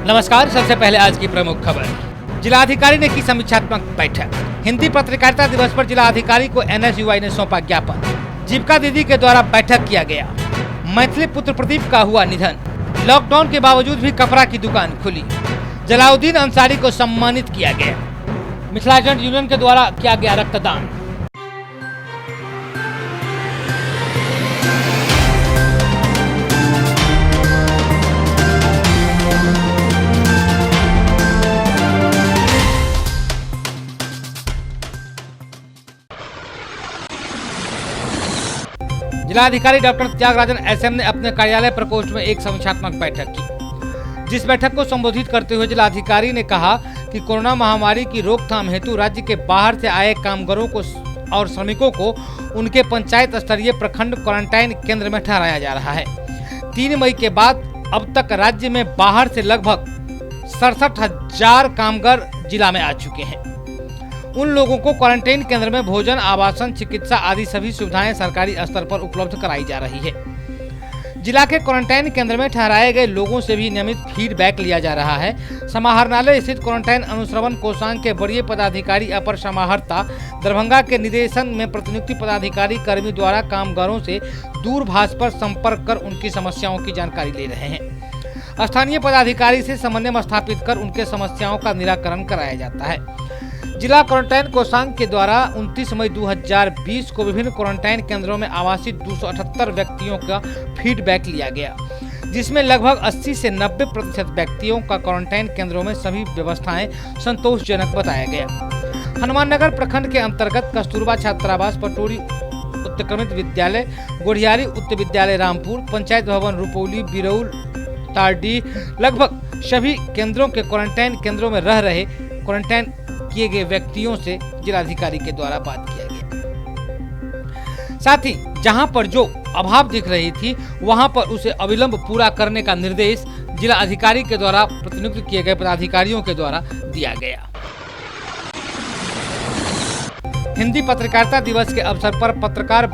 नमस्कार। सबसे पहले आज की प्रमुख खबर। जिलाधिकारी ने की समीक्षात्मक बैठक। हिंदी पत्रकारिता दिवस पर जिलाधिकारी को एनएसयूआई ने सौंपा ज्ञापन। जीविका दीदी के द्वारा बैठक किया गया। मैथिली पुत्र प्रदीप का हुआ निधन। लॉकडाउन के बावजूद भी कपड़ा की दुकान खुली। जलाउद्दीन अंसारी को सम्मानित किया गया। मिथिलांचल यूनियन के द्वारा किया गया रक्तदान। जिलाधिकारी डॉक्टर त्यागराजन एसएम ने अपने कार्यालय प्रकोष्ठ में एक समीक्षात्मक बैठक की। जिस बैठक को संबोधित करते हुए जिलाधिकारी ने कहा कि कोरोना महामारी की रोकथाम हेतु राज्य के बाहर से आए कामगारों को और श्रमिकों को उनके पंचायत स्तरीय प्रखंड क्वारंटाइन केंद्र में ठहराया जा रहा है। 3 मई के बाद अब तक राज्य में बाहर से लगभग 67,000 कामगार जिला में आ चुके हैं। उन लोगों को क्वारंटाइन केंद्र में भोजन, आवासन, चिकित्सा आदि सभी सुविधाएं सरकारी स्तर पर उपलब्ध कराई जा रही है। जिला के क्वारंटाइन केंद्र में ठहराए गए लोगों से भी नियमित फीडबैक लिया जा रहा है। समाहरणालय स्थित क्वारंटाइन अनुश्रवण कोषांग के वरीय पदाधिकारी अपर समाहर्ता दरभंगा के निर्देशन में प्रतिनियुक्ति पदाधिकारी कर्मी द्वारा कामगारों से दूरभाष पर संपर्क कर उनकी समस्याओं की जानकारी ले रहे हैं। स्थानीय पदाधिकारी से समन्वय स्थापित कर उनके समस्याओं का निराकरण कराया जाता है। जिला क्वारंटाइन कोषांग के द्वारा 29 मई 2020 को विभिन्न क्वारंटाइन केंद्रों में आवासित 278 व्यक्तियों का फीडबैक लिया गया, जिसमें लगभग 80 से 90% व्यक्तियों का क्वारंटाइन केंद्रों में सभी व्यवस्थाएं संतोषजनक बताया गया। हनुमाननगर प्रखंड के अंतर्गत कस्तूरबा छात्रावास, पटोरी उत्क्रमित विद्यालय, गोढ़ियारी उच्च विद्यालय रामपुर, पंचायत भवन रुपौली, बिरौल, तारडी, लगभग सभी केंद्रों के क्वारंटाइन केंद्रों में रह रहे क्वारंटाइन किए गए व्यक्तियों से जिलाधिकारी के द्वारा बात किया गया। साथ ही जहां पर जो अभाव दिख रही थी वहां पर उसे अविलंब पूरा करने का निर्देश जिला अधिकारी के द्वारा प्रतिनियुक्त किए गए पदाधिकारियों के द्वारा दिया गया। हिंदी पत्रकारिता दिवस के अवसर पर पत्रकार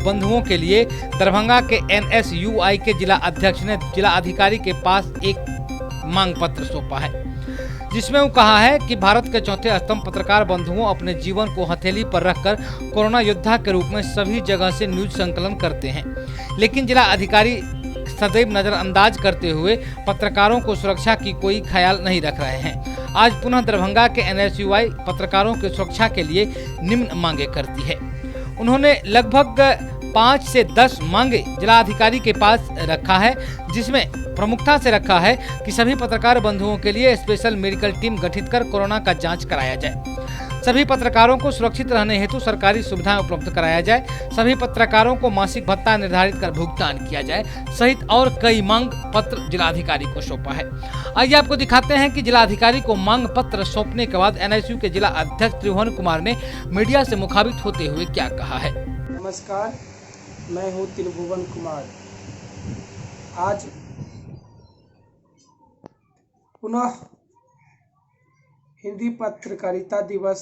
बंधुओं के लिए दरभंगा के एनएसयूआई के जिला अध्यक्ष ने जिला अधिकारी के पास एक मांग पत्र सौंपा है, जिसमें वो कहा है कि भारत के चौथे स्तंभ पत्रकार बंधुओं अपने जीवन को हथेली पर रखकर कोरोना योद्धा के रूप में सभी जगह से न्यूज संकलन करते हैं, लेकिन जिला अधिकारी सदैव नजरअंदाज करते हुए पत्रकारों को सुरक्षा की कोई ख्याल नहीं रख रहे हैं। आज पुनः दरभंगा के एनएसयूआई पत्रकारों की सुरक्षा के लिए निम्न मांगे करती है। उन्होंने लगभग 5 से 10 मांगे जिलाधिकारी के पास रखा है, जिसमें प्रमुखता से रखा है कि सभी पत्रकार बंधुओं के लिए स्पेशल मेडिकल टीम गठित कर कोरोना का जांच कराया जाए। सभी पत्रकारों को सुरक्षित रहने हेतु सरकारी सुविधाएं उपलब्ध कराया जाए। सभी पत्रकारों को मासिक भत्ता निर्धारित कर भुगतान किया जाए, सहित और कई मांग पत्र जिलाधिकारी को सौंपा है। आइए आपको दिखाते हैं कि जिलाधिकारी को मांग पत्र सौंपने के बाद एनएसयू के जिला अध्यक्ष त्रिभुवन कुमार ने मीडिया से मुखातिब होते हुए क्या कहा है। नमस्कार, मैं हूँ त्रिभुवन कुमार। आज पुनः हिंदी पत्रकारिता दिवस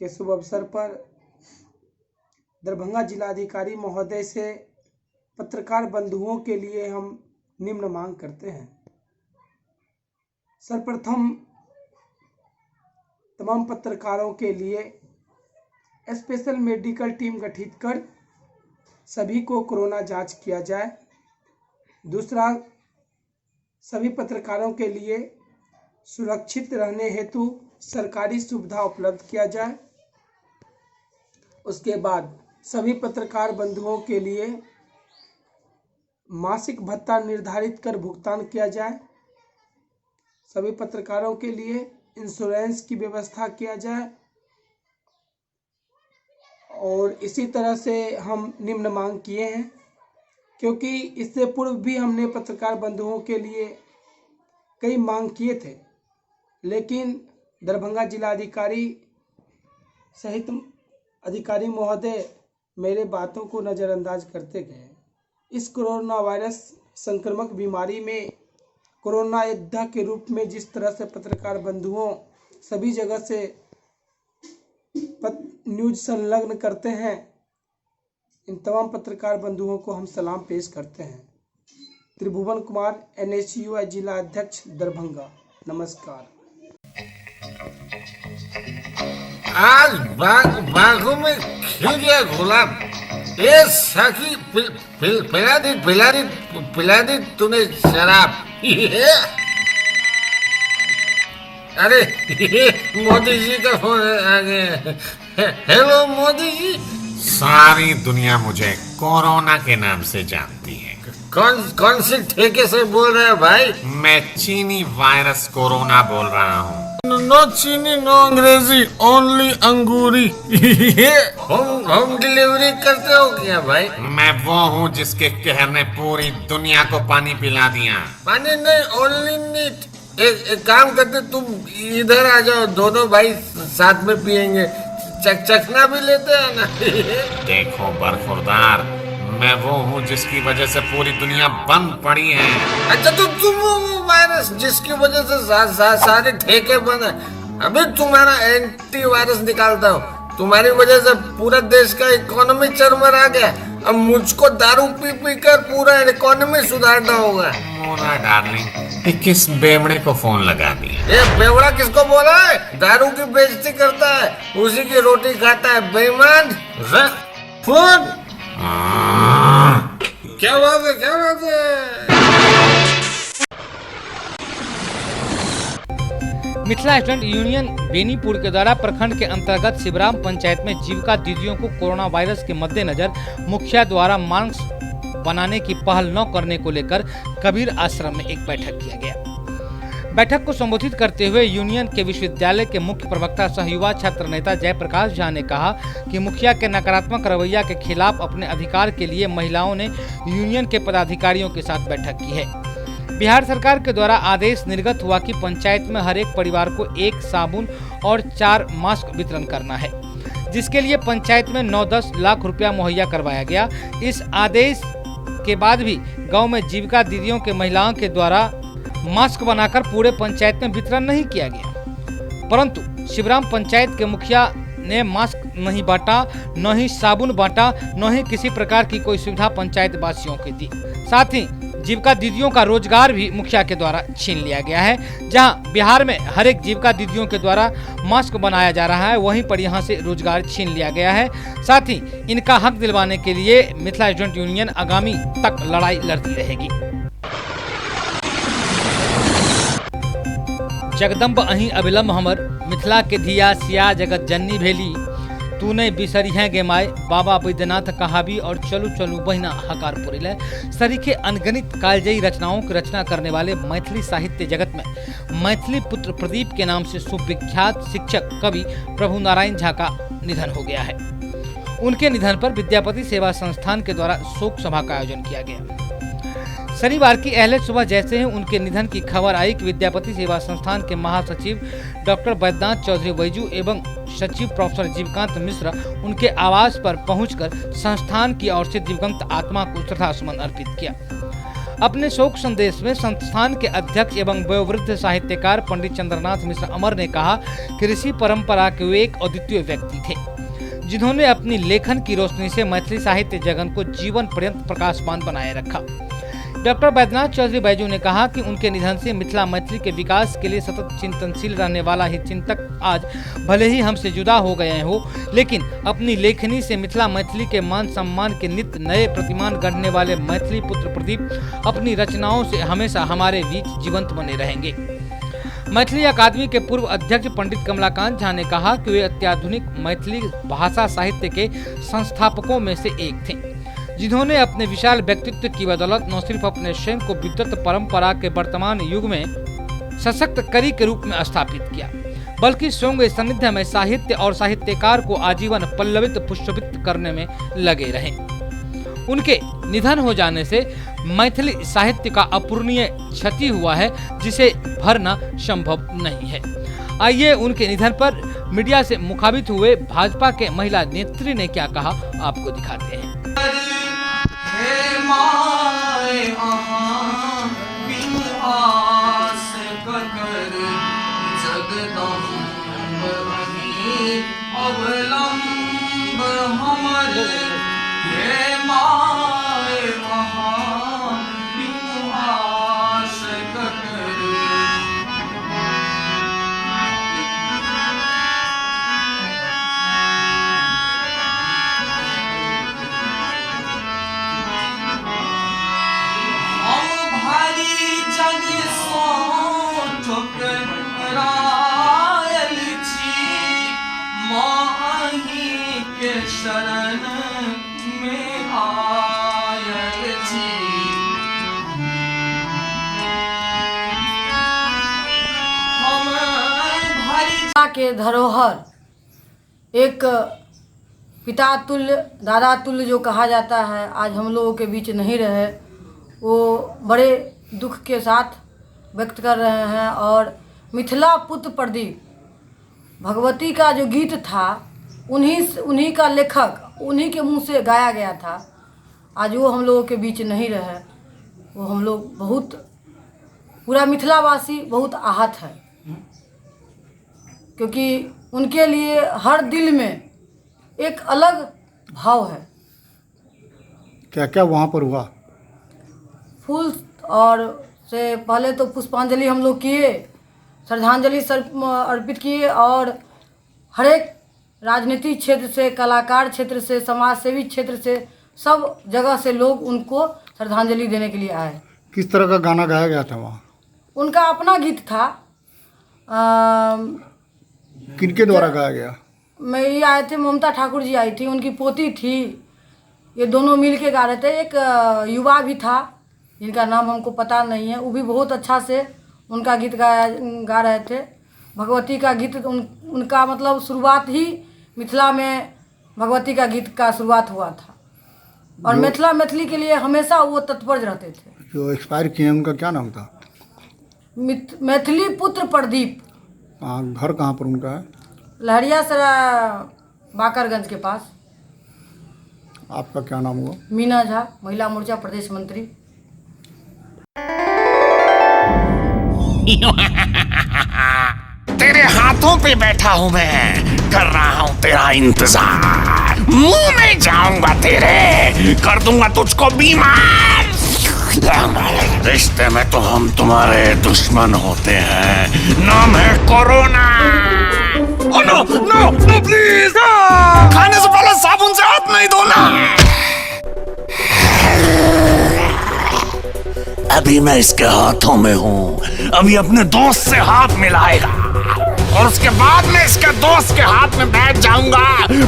के शुभ अवसर पर दरभंगा जिलाधिकारी महोदय से पत्रकार बंधुओं के लिए हम निम्न मांग करते हैं। सर्वप्रथम तमाम पत्रकारों के लिए स्पेशल मेडिकल टीम गठित कर सभी को कोरोना जांच किया जाए। दूसरा, सभी पत्रकारों के लिए सुरक्षित रहने हेतु सरकारी सुविधा उपलब्ध किया जाए। उसके बाद सभी पत्रकार बंधुओं के लिए मासिक भत्ता निर्धारित कर भुगतान किया जाए। सभी पत्रकारों के लिए इंश्योरेंस की व्यवस्था किया जाए। और इसी तरह से हम निम्न मांग किए हैं, क्योंकि इससे पूर्व भी हमने पत्रकार बंधुओं के लिए कई मांग किए थे, लेकिन दरभंगा जिलाधिकारी सहित अधिकारी महोदय मेरे बातों को नज़रअंदाज करते गए। इस कोरोना वायरस संक्रामक बीमारी में कोरोना योद्धा के रूप में जिस तरह से पत्रकार बंधुओं सभी जगह से न्यूज संलग्न करते हैं, इन तमाम पत्रकार बंधुओं को हम सलाम पेश करते हैं। त्रिभुवन कुमार, NSUI जिला अध्यक्ष दरभंगा। नमस्कार। आज बागों में खिल गया गुलाब। ये सखी पिला दी तूने शराब। अरे मोदी जी का फोन आ गया। हेलो मोदी जी। सारी दुनिया मुझे कोरोना के नाम से जानती है। कौन से ठेके से बोल रहे हो भाई? मैं चीनी वायरस कोरोना बोल रहा हूँ। नो चीनी नो अंग्रेजी, ओनली अंगूरी। होम डिलीवरी करते हो क्या भाई? मैं वो हूँ जिसके कहर ने पूरी दुनिया को पानी पिला दिया। पानी नहीं, ओनली नीट। एक काम करते, तुम इधर आ जाओ, दोनों भाई साथ में पियेंगे। चखना भी लेते हैं ना। देखो बरखुरदार, मैं वो हूँ जिसकी वजह से पूरी दुनिया बंद पड़ी है। अच्छा तो तुम वो वायरस जिसकी वजह से सारे ठेके बंद है। अभी तुम्हारा एंटी वायरस निकालता हूँ। तुम्हारी वजह से पूरा देश का इकोनॉमी चरमर आ गया। अब मुझको दारू पी पी कर पूरा इकोनॉमी सुधारना होगा। मोना डार्लिंग, किस बेवड़े को फोन लगा दिया? ये बेवड़ा किसको बोला है? दारू की बेइज्जती करता है, उसी की रोटी खाता है बेईमान। रख फोन। क्या बात है? मिथिला स्टूडेंट यूनियन बेनीपुर के द्वारा प्रखंड के अंतर्गत शिवराम पंचायत में जीविका दीदियों को कोरोना वायरस के मद्देनजर मुखिया द्वारा मास्क बनाने की पहल न करने को लेकर कबीर आश्रम में एक बैठक किया गया। बैठक को संबोधित करते हुए यूनियन के विश्वविद्यालय के मुख्य प्रवक्ता सह युवा छात्र नेता जयप्रकाश झा ने कहा कि मुखिया के नकारात्मक रवैया के खिलाफ अपने अधिकार के लिए महिलाओं ने यूनियन के पदाधिकारियों के साथ बैठक की है। बिहार सरकार के द्वारा आदेश निर्गत हुआ कि पंचायत में हर एक परिवार को 1 साबुन और 4 मास्क वितरण करना है, जिसके लिए पंचायत में 9-10 लाख रुपया मुहैया करवाया गया। इस आदेश के बाद भी गांव में जीविका दीदियों के महिलाओं के द्वारा मास्क बनाकर पूरे पंचायत में वितरण नहीं किया गया, परंतु शिवराम पंचायत के मुखिया ने मास्क नहीं बांटा, न ही साबुन बांटा, न ही किसी प्रकार की कोई सुविधा पंचायत वासियों को दी। साथ ही जीविका दीदियों का रोजगार भी मुखिया के द्वारा छीन लिया गया है। जहां बिहार में हर एक जीविका दीदियों के द्वारा मास्क बनाया जा रहा है, वहीं पर यहां से रोजगार छीन लिया गया है। साथ ही इनका हक दिलवाने के लिए मिथिला स्टूडेंट यूनियन आगामी तक लड़ाई लड़ती रहेगी। जगदम्ब अहीं अविलंब हमर मिथिला के धिया सिया जगत जननी भेली, तूने बिसरी है गे माय बाबा बैद्यनाथ कहावी और चलू चलू बहिना हकार पुरिले। सरीखे अनगणित कालजयी रचनाओं की रचना करने वाले मैथिली साहित्य जगत में मैथिली पुत्र प्रदीप के नाम से सुविख्यात शिक्षक कवि प्रभु नारायण झा का निधन हो गया है। उनके निधन पर विद्यापति सेवा संस्थान के द्वारा शोक सभा का आयोजन किया गया। शनिवार की अहले सुबह जैसे ही उनके निधन की खबर आई कि विद्यापति सेवा संस्थान के महासचिव डॉक्टर बैद्यनाथ चौधरी बैजू एवं सचिव प्रोफेसर जीवकांत मिश्र उनके आवास पर पहुंचकर संस्थान की ओर से दिवंगत आत्मा को श्रद्धासुमन अर्पित किया। अपने शोक संदेश में संस्थान के अध्यक्ष एवं वयोवृद्ध साहित्यकार पंडित चंद्रनाथ मिश्र अमर ने कहा कि ऋषि परंपरा के वे एक अद्वितीय व्यक्ति थे, जिन्होंने अपनी लेखन की रोशनी से मैथिली साहित्य जगत को जीवन पर्यंत प्रकाशमान बनाए रखा। डॉक्टर बैद्यनाथ चौधरी बैजू ने कहा कि उनके निधन से मिथिला मैथिली के विकास के लिए सतत चिंतनशील रहने वाला ही चिंतक आज भले ही हमसे जुदा हो गए हो, लेकिन अपनी लेखनी से मिथिला मैथिली के मान सम्मान के नित्य नए प्रतिमान गढ़ने वाले मैथिली पुत्र प्रदीप अपनी रचनाओं से हमेशा हमारे बीच जीवंत बने रहेंगे। मैथिली अकादमी के पूर्व अध्यक्ष पंडित कमलाकांत झा ने कहा कि वे अत्याधुनिक मैथिली भाषा साहित्य के संस्थापकों में से एक थे, जिन्होंने अपने विशाल व्यक्तित्व की बदौलत न सिर्फ अपने स्वयं को विद्वत परंपरा के वर्तमान युग में सशक्त कड़ी के रूप में स्थापित किया, बल्कि स्वयं वे सानिध्य में साहित्य और साहित्यकार को आजीवन पल्लवित पुष्पित करने में लगे रहे। उनके निधन हो जाने से मैथिली साहित्य का अपूरणीय क्षति हुआ है, जिसे भरना संभव नहीं है। आइए उनके निधन पर मीडिया से मुखातिब हुए भाजपा के महिला नेत्री ने क्या कहा, आपको दिखाते हैं। शरण में आयल छी। हम भरी के धरोहर, एक पिता तुल्य, दादा तुल्य जो कहा जाता है, आज हम लोगों के बीच नहीं रहे, वो बड़े दुख के साथ व्यक्त कर रहे हैं। और मिथिला पुत्र प्रदीप भगवती का जो गीत था, उन्हीं का लेखक, उन्हीं के मुंह से गाया गया था। आज वो हम लोगों के बीच नहीं रहे, वो हम लोग बहुत, पूरा मिथिलावासी बहुत आहत है, क्योंकि उनके लिए हर दिल में एक अलग भाव है। क्या क्या वहाँ पर हुआ? फूल और से पहले तो पुष्पांजलि हम लोग किए, श्रद्धांजलि अर्पित किए, और हर एक राजनीतिक क्षेत्र से, कलाकार क्षेत्र से, समाज सेवी क्षेत्र से, सब जगह से लोग उनको श्रद्धांजलि देने के लिए आए। किस तरह का गाना गाया गया था वहाँ? उनका अपना गीत था। किनके द्वारा गाया गया? मेरी आए थे, ममता ठाकुर जी आई थी, उनकी पोती थी, ये दोनों मिल के गा रहे थे। एक युवा भी था जिनका नाम हमको पता नहीं है, वो भी बहुत अच्छा से उनका गीत गा रहे थे। भगवती का गीत उनका मतलब शुरुआत ही मिथिला में भगवती का गीत का शुरुआत हुआ था, और मैथिली के लिए हमेशा वो तत्पर रहते थे। जो एक्सपायर किए हैं उनका क्या नाम था? मैथिली पुत्र प्रदीप। घर कहाँ पर उनका है? लहरियासराय बाकरगंज के पास। आपका क्या नाम हुआ? मीना झा, महिला मोर्चा प्रदेश मंत्री। तेरे हाथों पे बैठा हूँ मैं, कर रहा हूँ तेरा इंतजार, मुंह में जाऊंगा तेरे, कर दूंगा तुझको बीमार। रिश्ते में तो हम तुम्हारे दुश्मन होते हैं, नाम है corona. Oh no no no please, खाने से पहले साबुन से हाथ नहीं धोना। अभी मैं इसके हाथों में हूँ, अभी अपने दोस्त से हाथ मिलाएगा, और उसके बाद में इसके दोस्त के हाथ में बैठ जाऊंगा,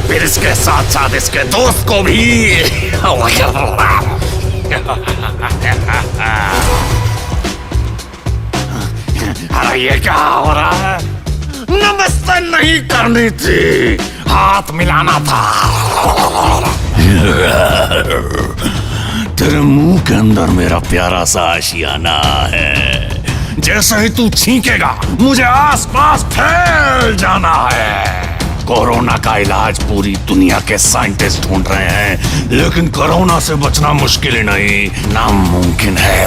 फिर इसके साथ साथ इसके दोस्त को भी। अरे ये क्या हो रहा है? नमस्ते नहीं करनी थी, हाथ मिलाना था। तेरे मुंह के अंदर मेरा प्यारा सा आशियाना है, जैसे ही तू छींकेगा मुझे आसपास फैल जाना है। कोरोना का इलाज पूरी दुनिया के साइंटिस्ट ढूंढ रहे हैं, लेकिन कोरोना से बचना मुश्किल ही नहीं, नामुमकिन है।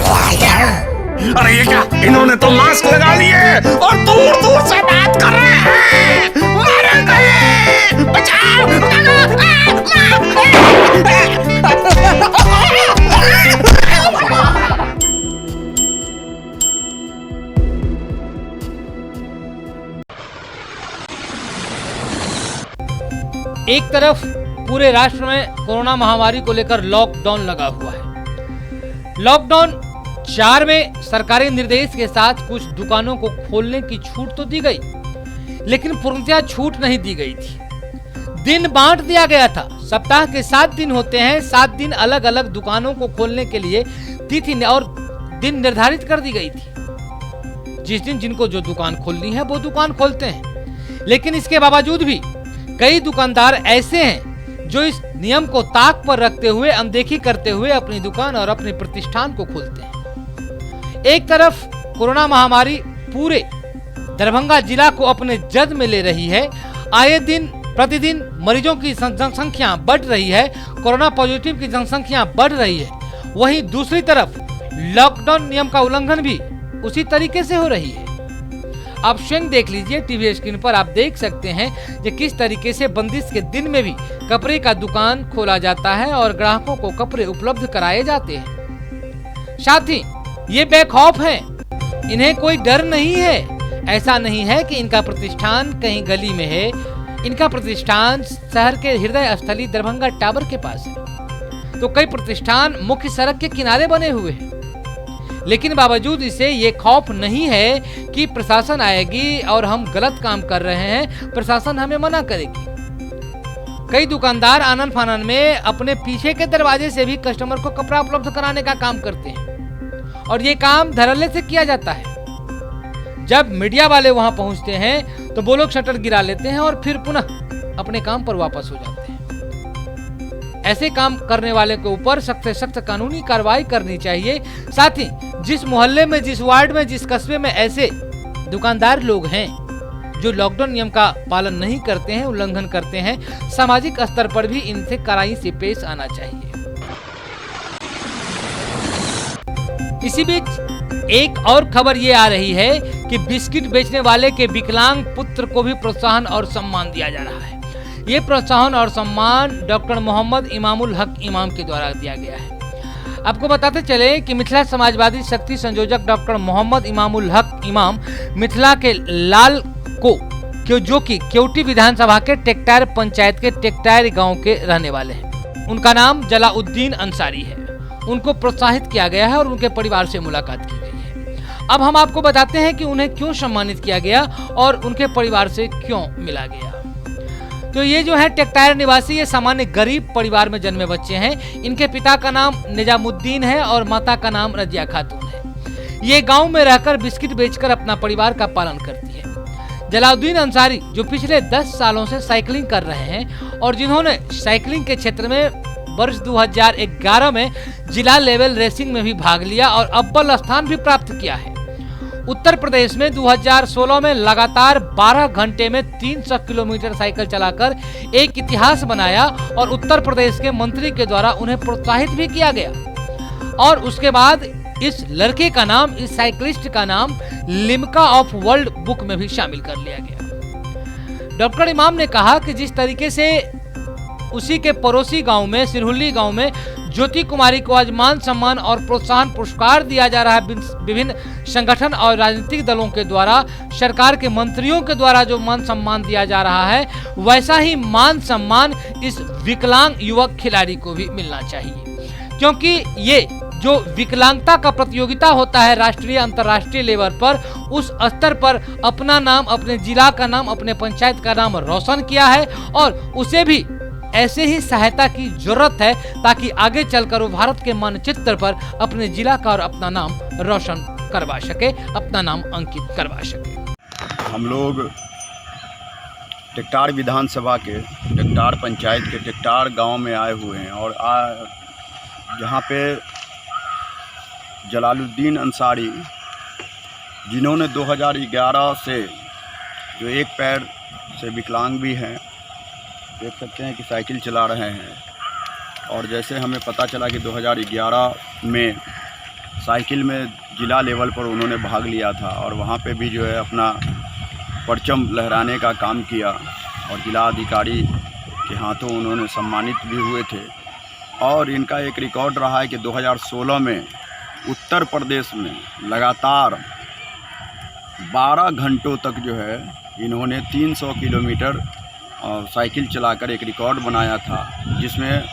अरे ये क्या, इन्होंने तो मास्क लगा लिए और दूर दूर से बात कर रहे हैं। मारेंगे, बचाओ। एक तरफ पूरे राष्ट्र में कोरोना महामारी को लेकर लॉकडाउन लगा हुआ है। लॉकडाउन 4 में सरकारी निर्देश के साथ कुछ दुकानों को खोलने की छूट तो दी गई, लेकिन पूर्णतः छूट नहीं दी गई थी। दिन बांट दिया गया था। सप्ताह के 7 दिन होते हैं, 7 दिन अलग अलग दुकानों को खोलने के लिए तिथि और दिन निर्धारित कर दी गई थी। जिस दिन जिनको जो दुकान खोलनी है वो दुकान खोलते हैं, लेकिन इसके बावजूद भी कई दुकानदार ऐसे हैं जो इस नियम को ताक पर रखते हुए, अनदेखी करते हुए अपनी दुकान और अपने प्रतिष्ठान को खोलते हैं। एक तरफ कोरोना महामारी पूरे दरभंगा जिला को अपने जद में ले रही है। आए दिन प्रतिदिन मरीजों की जनसंख्या बढ़ रही है, कोरोना पॉजिटिव की जनसंख्या बढ़ रही है। वहीं दूसरी तरफ लॉकडाउन नियम का उल्लंघन भी उसी तरीके से हो रही है। आप स्वयं देख लीजिए, टीवी स्क्रीन पर आप देख सकते हैं कि किस तरीके से बंदिश के दिन में भी कपड़े का दुकान खोला जाता है और ग्राहकों को कपड़े उपलब्ध कराए जाते हैं। साथ ही ये बेखौफ हैं, इन्हें कोई डर नहीं है। ऐसा नहीं है कि इनका प्रतिष्ठान कहीं गली में है, इनका प्रतिष्ठान शहर के हृदय स्थली दरभंगा टावर के पास है। तो कई प्रतिष्ठान मुख्य सड़क के किनारे बने हुए हैं, लेकिन बावजूद इसे ये खौफ नहीं है कि प्रशासन आएगी और हम गलत काम कर रहे हैं, प्रशासन हमें मना करेगी। कई दुकानदार आनन फानन में अपने पीछे के दरवाजे से भी कस्टमर को कपड़ा उपलब्ध कराने का काम करते हैं और ये काम धड़ल्ले से किया जाता है। जब मीडिया वाले वहां पहुंचते हैं तो वो लोग शटर गिरा लेते हैं और फिर पुनः अपने काम पर वापस हो जाते हैं। ऐसे काम करने वाले के ऊपर सख्त से सख्त कानूनी कार्रवाई करनी चाहिए। साथ ही जिस मोहल्ले में, जिस वार्ड में, जिस कस्बे में ऐसे दुकानदार लोग हैं जो लॉकडाउन नियम का पालन नहीं करते हैं, उल्लंघन करते हैं, सामाजिक स्तर पर भी इनसे कड़ाई से पेश आना चाहिए। इसी बीच एक और खबर ये आ रही है कि बिस्किट बेचने वाले के विकलांग पुत्र को भी प्रोत्साहन और सम्मान दिया जा रहा है। ये प्रोत्साहन और सम्मान डॉक्टर मोहम्मद इमामुल हक इमाम के द्वारा दिया गया है। आपको बताते चले कि मिथिला समाजवादी शक्ति संयोजक डॉक्टर मोहम्मद इमामुल हक इमाम मिथिला के लाल को जो कि केवटी विधानसभा के टेक्टायर पंचायत के टेक्टायर गांव के रहने वाले हैं। उनका नाम जलाउद्दीन अंसारी है। उनको प्रोत्साहित किया गया है और उनके परिवार से मुलाकात की गई है। अब हम आपको बताते हैं कि उन्हें क्यों सम्मानित किया गया और उनके परिवार से क्यों मिला गया। तो ये जो है टेक्टायर निवासी, ये सामान्य गरीब परिवार में जन्मे बच्चे हैं। इनके पिता का नाम निजामुद्दीन है और माता का नाम रजिया खातून है। ये गांव में रहकर बिस्किट बेचकर अपना परिवार का पालन करती है। जलाउद्दीन अंसारी जो पिछले 10 सालों से साइकिलिंग कर रहे हैं और जिन्होंने साइकिलिंग के क्षेत्र में वर्ष 2011 में जिला लेवल रेसिंग में भी भाग लिया और अव्वल स्थान भी प्राप्त किया है। उत्तर प्रदेश में 2016 में लगातार 12 घंटे में 300 किलोमीटर साइकिल चलाकर एक इतिहास बनाया और उत्तर प्रदेश के मंत्री के द्वारा उन्हें प्रोत्साहित भी किया गया। और उसके बाद इस लड़के का नाम, इस साइकिलिस्ट का नाम लिम्का ऑफ वर्ल्ड बुक में भी शामिल कर लिया गया। डॉक्टर इमाम ने कहा कि जिस तरीके से उसी के पड़ोसी गांव में, सिरहुल्ली गांव में ज्योति कुमारी को आज मान सम्मान और प्रोत्साहन पुरस्कार दिया जा रहा है विभिन्न संगठन और राजनीतिक दलों के द्वारा, सरकार के मंत्रियों के द्वारा जो मान सम्मान दिया जा रहा है, वैसा ही मान सम्मान इस विकलांग युवक खिलाड़ी को भी मिलना चाहिए। क्योंकि ये जो विकलांगता का प्रतियोगिता होता है राष्ट्रीय अंतर्राष्ट्रीय लेवल पर, उस स्तर पर अपना नाम, अपने जिला का नाम, अपने पंचायत का नाम रोशन किया है और उसे भी ऐसे ही सहायता की जरूरत है ताकि आगे चलकर वो भारत के मानचित्र पर अपने जिला का और अपना नाम रोशन करवा सके, अपना नाम अंकित करवा सके। हम लोग टेक्टार विधानसभा के टेक्टार पंचायत के टेक्टार गांव में आए हुए हैं और यहाँ पे जलालुद्दीन अंसारी, जिन्होंने 2011 से जो एक पैर से विकलांग भी हैं, देख सकते हैं कि साइकिल चला रहे हैं। और जैसे हमें पता चला कि 2011 में साइकिल में जिला लेवल पर उन्होंने भाग लिया था और वहाँ पे भी जो है अपना परचम लहराने का काम किया और जिला अधिकारी के हाथों उन्होंने सम्मानित भी हुए थे। और इनका एक रिकॉर्ड रहा है कि 2016 में उत्तर प्रदेश में लगातार 12 घंटों तक जो है इन्होंने 300 किलोमीटर साइकिल चलाकर एक रिकॉर्ड बनाया था, जिसमें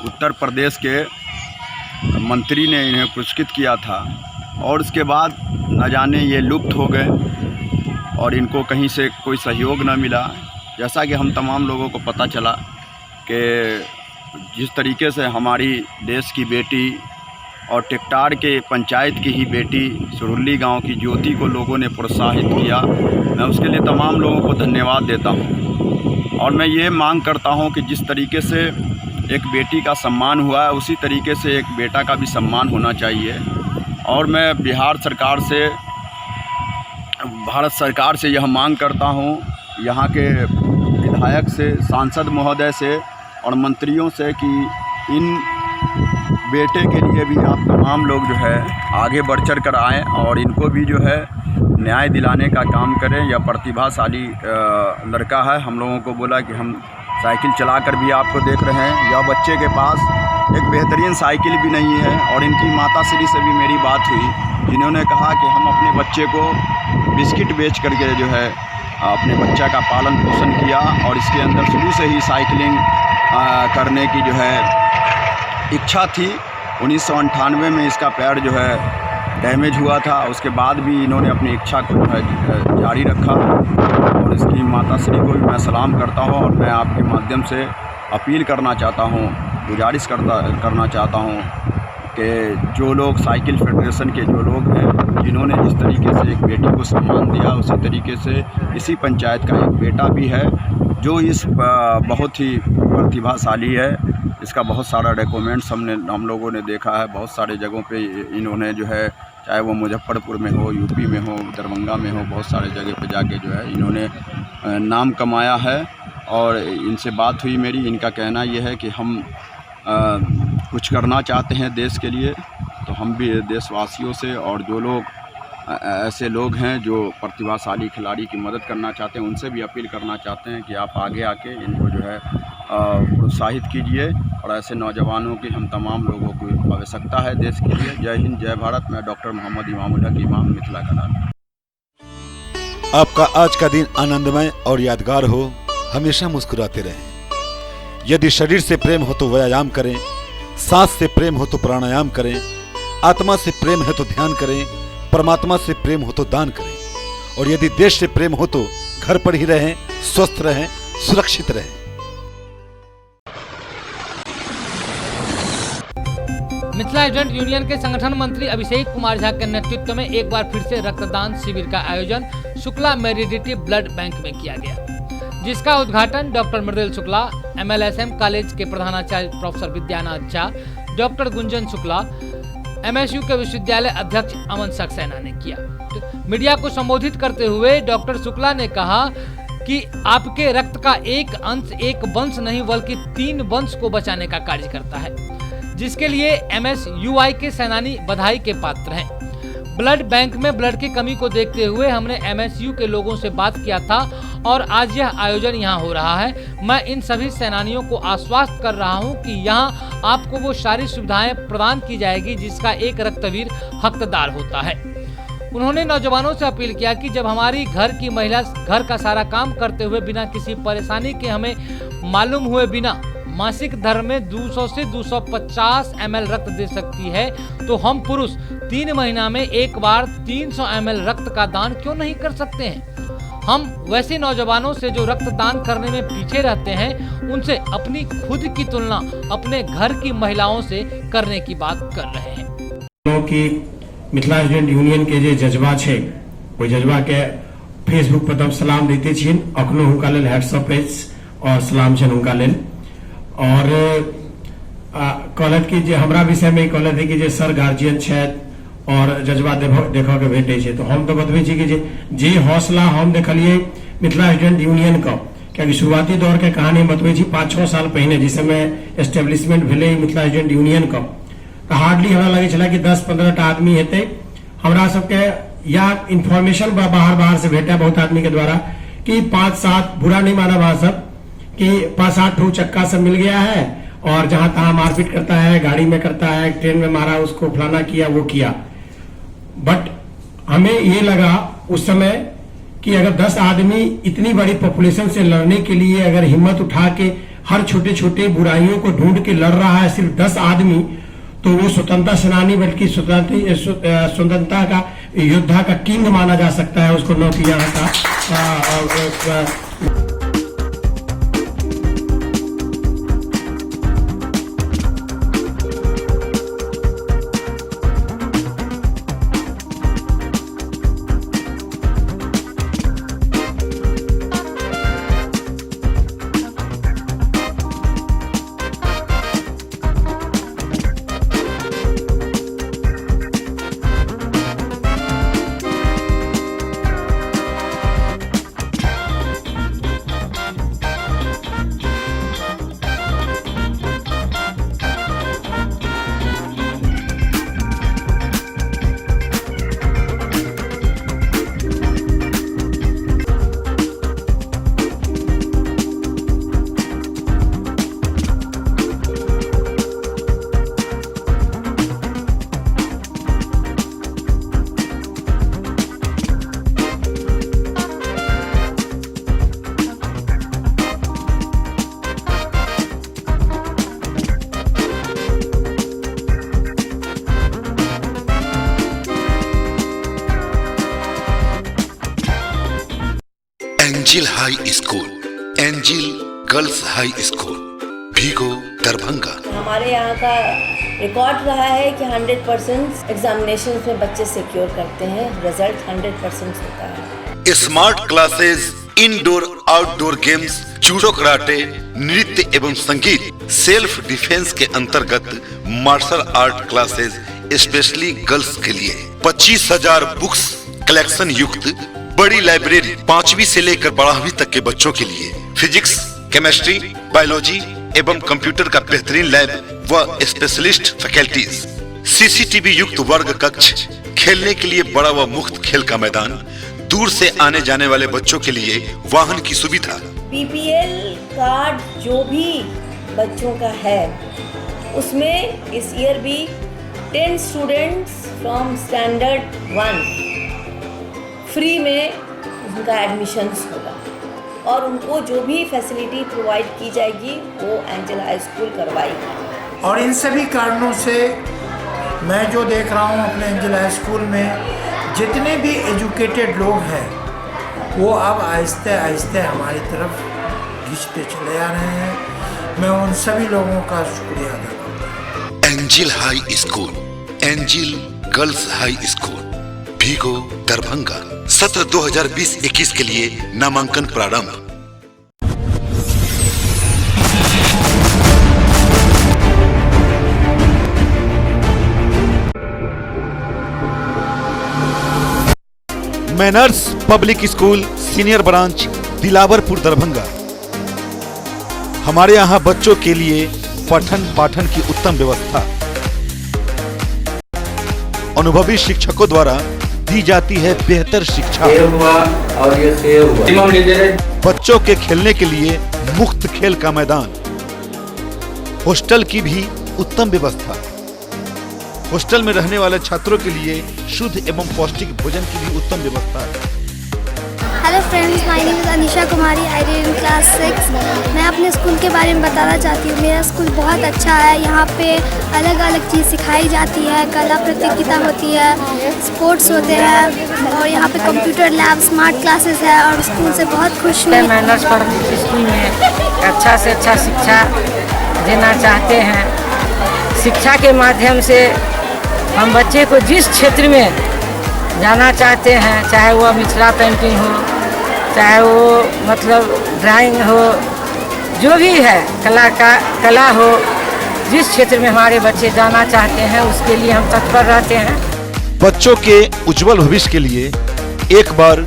उत्तर प्रदेश के मंत्री ने इन्हें पुरस्कृत किया था। और उसके बाद न जाने ये लुप्त हो गए और इनको कहीं से कोई सहयोग न मिला। जैसा कि हम तमाम लोगों को पता चला कि जिस तरीके से हमारी देश की बेटी और टेक्टार के पंचायत की ही बेटी सिरहुल्ली गांव की ज्योति को लोगों ने प्रोत्साहित किया, मैं उसके लिए तमाम लोगों को धन्यवाद देता हूं। और मैं ये मांग करता हूं कि जिस तरीके से एक बेटी का सम्मान हुआ है, उसी तरीके से एक बेटा का भी सम्मान होना चाहिए। और मैं भारत सरकार से यह मांग करता हूं, यहाँ के विधायक से, सांसद महोदय से और मंत्रियों से कि इन बेटे के लिए भी आप तमाम लोग जो है आगे बढ़ चढ़ कर आएँ और इनको भी जो है न्याय दिलाने का काम करें। यह प्रतिभाशाली लड़का है। हम लोगों को बोला कि हम साइकिल चलाकर भी आपको देख रहे हैं। यह बच्चे के पास एक बेहतरीन साइकिल भी नहीं है। और इनकी माता श्री से भी मेरी बात हुई, जिन्होंने कहा कि हम अपने बच्चे को बिस्किट बेच करके जो है अपने बच्चा का पालन पोषण किया और इसके अंदर शुरू से ही साइकिलिंग करने की जो है इच्छा थी। 1998 में इसका पैर जो है डैमेज हुआ था, उसके बाद भी इन्होंने अपनी इच्छा को जारी रखा। और इसकी माता श्री को भी मैं सलाम करता हूँ और मैं आपके माध्यम से अपील करना चाहता हूँ, गुजारिश करना चाहता हूँ कि जो लोग साइकिल फेडरेशन के जो लोग हैं जिन्होंने जिस तरीके से एक बेटी को सम्मान दिया, उसी तरीके से इसी पंचायत का एक बेटा भी है जो इस बहुत ही प्रतिभाशाली है। इसका बहुत सारा डॉक्यूमेंट्स हम लोगों ने देखा है। बहुत सारे जगहों पे इन्होंने जो है, चाहे वो मुजफ्फरपुर में हो, यूपी में हो, दरभंगा में हो, बहुत सारे जगह पे जाके जो है इन्होंने नाम कमाया है। और इनसे बात हुई मेरी, इनका कहना ये है कि हम कुछ करना चाहते हैं देश के लिए, तो हम भी देशवासियों से और जो लोग ऐसे लोग हैं जो प्रतिभाशाली खिलाड़ी की मदद करना चाहते हैं उनसे भी अपील करना चाहते हैं कि आप आगे आके इनको जो है प्रोत्साहित कीजिए। और ऐसे नौजवानों की हम तमाम लोगों को आवश्यकता है देश के लिए। जय हिंद, जय भारत। मैं डॉक्टर मोहम्मद इमामुल हक, इमाम, मिथिला कनाल। आपका आज का दिन आनंदमय और यादगार हो। हमेशा मुस्कुराते रहें। यदि शरीर से प्रेम हो तो व्यायाम करें, सांस से प्रेम हो तो प्राणायाम करें, आत्मा से प्रेम है तो ध्यान करें, परमात्मा से प्रेम हो तो दान करें, और यदि देश से प्रेम हो तो घर पर ही रहें, स्वस्थ रहें, सुरक्षित रहें। मिथिला स्टूडेंट यूनियन के संगठन मंत्री अभिषेक कुमार झा के नेतृत्व में एक बार फिर से रक्तदान शिविर का आयोजन शुक्ला मेरिडिटी ब्लड बैंक में किया गया, जिसका उद्घाटन डॉक्टर मृदुल शुक्ला, MLSM कॉलेज के प्रधानाचार्य professor Vidyanath Jha, doctor Gunjan Shukla, MSU के विश्वविद्यालय अध्यक्ष अमन सक्सेना ने किया। मीडिया को संबोधित करते हुए डॉक्टर शुक्ला ने कहा कि आपके रक्त का एक अंश एक वंश नहीं बल्कि 3 वंश को बचाने का कार्य करता है, जिसके लिए MSUI के सेनानी बधाई के पात्र हैं। ब्लड बैंक में ब्लड की कमी को देखते हुए हमने MSU के लोगों से बात किया था और आज यह आयोजन यहाँ हो रहा है। मैं इन सभी सेनानियों को आश्वस्त कर रहा हूँ कि यहाँ आपको वो सारी सुविधाएं प्रदान की जाएगी जिसका एक रक्तवीर हकदार होता है। उन्होंने नौजवानों से अपील किया कि जब हमारी घर की महिला घर का सारा काम करते हुए बिना किसी परेशानी के हमें मालूम हुए बिना मासिक धर्म में 200 से 250 ml रक्त दे सकती है, तो हम पुरुष 3 महीना में एक बार 300 ml रक्त का दान क्यों नहीं कर सकते हैं। हम वैसे नौजवानों से जो रक्तदान करने में पीछे रहते हैं उनसे अपनी खुद की तुलना अपने घर की महिलाओं से करने की बात कर रहे हैं। कि मिथिला स्टूडेंट यूनियन के जे जज्बा है वो जज्बा के फेसबुक पर हम सलाम देते छिन, अखनो हुनका लेल व्हाट्सएप और सलाम छन हुनका लेल। और कहलत कि जे हमरा विषय में कहलत है कि जे सर गार्जियन छथि और जज्बा देखा के भेटे छै, तो हम तो बतबे छी कि जे हौसला हम देखलिए मिथिला स्टूडेंट यूनियन का, क्योंकि शुरुआती दौर के कहानी बतबे छी 5-6 साल पहले जिस समय एस्टेब्लिशमेंट भेले मिथिला स्टूडेंट यूनियन का, तो हार्डली हमरा लगे छला कि 10-15 टा आदमी हेते। हमरा सबके या इंफॉर्मेशन बाहर से भेटा बहुत आदमी के द्वारा कि 5-7, बुरा नहीं माना बात सब, कि 5-8 ठो चक्का सब मिल गया है और जहां तहां मारपीट करता है, गाड़ी में करता है, ट्रेन में मारा, उसको फलाना किया, वो किया। बट हमें ये लगा उस समय कि अगर 10 आदमी इतनी बड़ी पॉपुलेशन से लड़ने के लिए अगर हिम्मत उठा के हर छोटे छोटे बुराइयों को ढूंढ के लड़ रहा है सिर्फ 10 आदमी, तो वो स्वतंत्रता सेनानी बल्कि स्वतंत्रता का योद्धा का किंग माना जा सकता है उसको, न कि यहाँ का angel high school, angel girls high school, Bhigo Darbhanga. हमारे यहाँ का रिकॉर्ड रहा है कि 100% एग्जामिनेशन में बच्चे सिक्योर करते हैं, रिजल्ट 100% होता है। Smart classes, indoor outdoor games, judo karate, नृत्य एवं संगीत, सेल्फ डिफेंस के अंतर्गत martial art classes specially girls के लिए 25,000 बुक्स कलेक्शन युक्त बड़ी लाइब्रेरी 5वीं से लेकर 12वीं तक के बच्चों के लिए, फिजिक्स, केमिस्ट्री, बायोलॉजी एवं कंप्यूटर का बेहतरीन लैब व स्पेशलिस्ट फैकल्टीज, सीसीटीवी युक्त वर्ग कक्ष, खेलने के लिए बड़ा व मुफ्त खेल का मैदान, दूर से आने जाने वाले बच्चों के लिए वाहन की सुविधा। बीपीएल कार्ड जो भी बच्चों का है उसमें इस ईयर भी 10 स्टूडेंट्स फ्रॉम स्टैंडर्ड 1 फ्री में उनका एडमिशन्स होगा और उनको जो भी फैसिलिटी प्रोवाइड की जाएगी वो एंजल हाई स्कूल करवाएगी। और इन सभी कारणों से मैं जो देख रहा हूँ अपने एंजल हाई स्कूल में जितने भी एजुकेटेड लोग हैं वो अब आहिस्ते आहिस्ते हमारी तरफ खिंचते चले आ रहे हैं। मैं उन सभी लोगों का शुक्रिया अदा करता हूँ। Angel high school, angel girls high school, Bhigo Darbhanga. सत्र 2020-21 के लिए नामांकन प्रारंभ। Manners public school senior branch Dilawarpur Darbhanga. हमारे यहाँ बच्चों के लिए पठन पाठन की उत्तम व्यवस्था, अनुभवी शिक्षकों द्वारा दी जाती है बेहतर शिक्षा। बच्चों के खेलने के लिए मुफ्त खेल का मैदान, हॉस्टल की भी उत्तम व्यवस्था, हॉस्टल में रहने वाले छात्रों के लिए शुद्ध एवं पौष्टिक भोजन की भी उत्तम व्यवस्था है। Hello friends, my name is Anisha Kumari, I read in class 6। मैं अपने स्कूल के बारे में बताना चाहती हूँ। मेरा स्कूल बहुत अच्छा है। यहाँ पे अलग अलग चीज़ सिखाई जाती है, कला प्रतियोगिता होती है, स्पोर्ट्स होते हैं और यहाँ पे कंप्यूटर लैब, स्मार्ट क्लासेस है और स्कूल से बहुत खुश हूँ। मैनर्स पब्लिक स्कूल में अच्छा से अच्छा शिक्षा देना चाहते हैं। शिक्षा के माध्यम से हम बच्चे को जिस क्षेत्र में जाना चाहते हैं, चाहे वो मिथिला पेंटिंग हो, चाहे वो मतलब ड्राइंग हो, जो भी है कला हो, जिस क्षेत्र में हमारे बच्चे जाना चाहते हैं उसके लिए हम तत्पर रहते हैं। बच्चों के उज्जवल भविष्य के लिए एक बार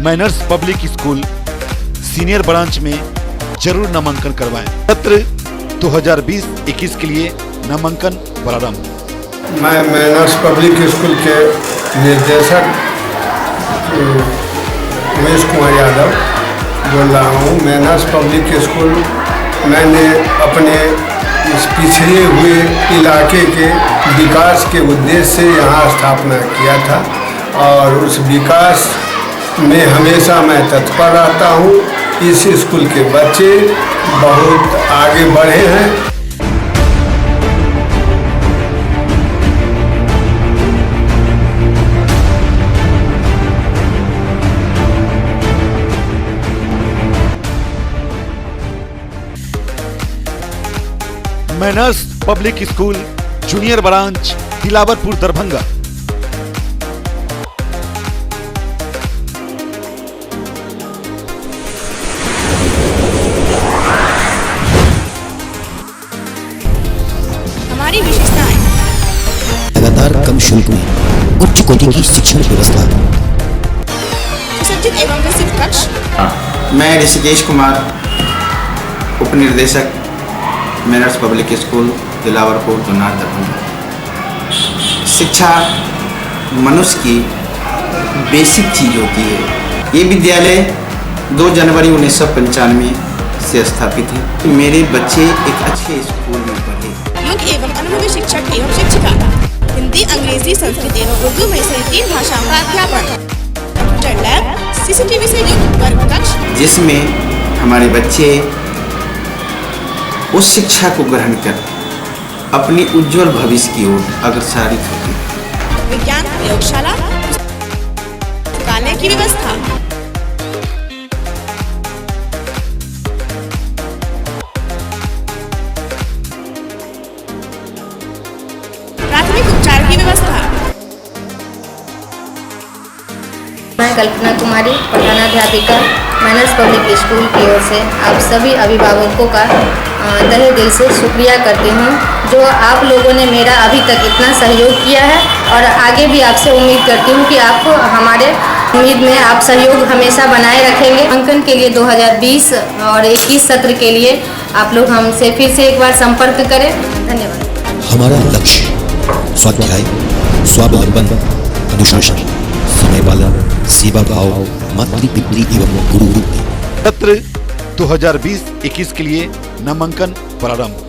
manners public school senior branch में जरूर नामांकन करवाएं। सत्र 2020-21 के लिए नामांकन प्रारंभ। मैं मैनर्स पब्लिक स्कूल के निर्देशक उमेश कुमार यादव बोल रहा हूँ। मैनर्स पब्लिक स्कूल मैंने अपने इस पिछड़े हुए इलाके के विकास के उद्देश्य से यहाँ स्थापना किया था और उस विकास में हमेशा मैं तत्पर रहता हूँ। इस स्कूल के बच्चे बहुत आगे बढ़े हैं। Manners public school junior branch Dilawarpur Darbhanga. हमारी विशेषताएं लगातार कम शुल्क में उच्च कोटि की शिक्षण व्यवस्था। सुसज्जित एवं विकसित कक्ष। मैं ऋषिकेश कुमार, उप निर्देशक manners public school Dilawarpur Junnar Darbhanga. शिक्षा मनुष्य की बेसिक चीज होती है। ये विद्यालय 2 जनवरी 1995 से स्थापित है। मेरे बच्चे एक अच्छे स्कूल में पढ़े। योग्य एवं अनुभवी शिक्षक एवं शिक्षिका, हिंदी, अंग्रेजी, संस्कृत एवं उर्दू में से 3 भाषाओं का अध्यापन, कंप्यूटर लैब, सीसीटीवी से युक्त वर्ग कक्ष, जिसमें हमारे बच्चे उस शिक्षा को ग्रहण कर अपनी उज्जवल भविष्य की ओर अग्रसरित होते हैं। विज्ञान प्रयोगशाला, पुस्तकालय की व्यवस्था। Kalpana Kumari, प्रधानाध्यापिका manners public school की ओर से आप सभी अभिभावकों का तहे दिल से शुक्रिया करती हूँ, जो आप लोगों ने मेरा अभी तक इतना सहयोग किया है और आगे भी आपसे उम्मीद करती हूँ कि आप हमारे उम्मीद में आप सहयोग हमेशा बनाए रखेंगे। अंकन के लिए 2020 और 21 सत्र के लिए आप लोग हमसे फिर से एक बार संपर्क करें। धन्यवाद। हमारा लक्ष्य स्वाध्याय, स्वावलंबन, अनुशासन, समय पालन, सेवा भाव, मातृ पितृ एवं गुरु। सत्र 2020-21 के लिए नामांकन प्रारंभ।